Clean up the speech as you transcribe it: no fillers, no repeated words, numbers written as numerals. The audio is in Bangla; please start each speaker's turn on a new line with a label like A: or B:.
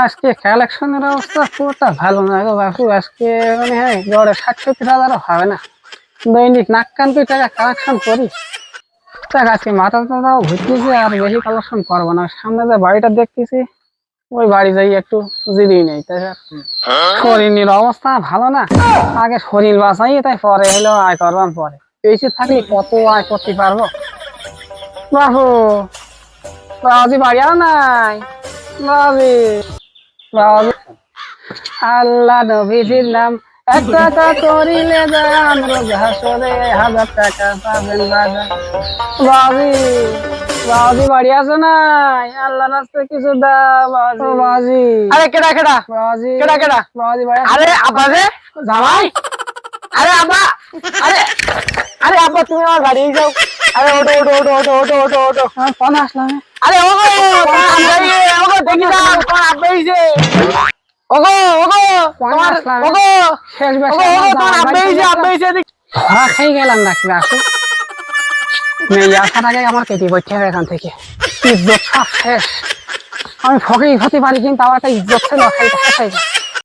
A: আজকে কালেকশনের অবস্থা পুরোটা ভালো না গো বাপু। আজকে মানে হ্যাঁ গড়ে ৬০-৭০ হাজারও হবে না। দৈনিক নাক কান তুই টাকা কালেকশন করি। দেখ আজকে মাথা টাথাও ঘুরতেছে, আর বেশি কালেকশন করবো না। সামনে যে বাড়িটা দেখতেছি ওই বাড়ি যাই একটু জিরিয়ে নেই। তাই শরীরের অবস্থা ভালো না, আগে শরীর বাঁচাই, তাই পরে হলো আয় করবাম পরে। বেশি থাকলে কত আয় করতে পারবো বাপু। বাবাজি বাড়ি আর নাই বাবাজি। বাবাজি আল্লাহ নবীজির নাম ১ টাকা করিলে দাম, রোজ হাসরে ১০০০ টাকা পাবেন বাজার। বাবাজি বাবাজি বাড়ি আছে নাই? আল্লাহ রাস্তায় কিছু দাও বাবাজি। বাবাজি
B: আরে কেডা কেডা
A: বাবাজি
B: কেডা কেডা?
A: বাবাজি বাড়ি
B: আরে আব্বা রে জামাই। আরে আব্বা, আরে আরে আব্বা তুমি আমার বাড়ি যাও। আরে ওটো ওটো ওটো ওটো ওটো ওটো ওটো।
A: কোন আসলাম?
B: আরে ওগো তোমার আব্বাই, ওগো দেখি না তোমার আব্বাই যে। ওগো ওগো তোমার ওগো
A: শেষ
B: ওগো ওগো তোমার আব্বাই যে, আব্বাই যে।
A: ধরা খাই গেলাম নাকি বাসু? মেয়ে আসার আগে আমার কেটে বইতে হবে এখান থেকে। ইজ্জত সব শেষ। আমি ফকির হতে পারি কিন্তু আমার একটা ইজ্জত ছিল, খাইতে শেষ হয়ে যায়।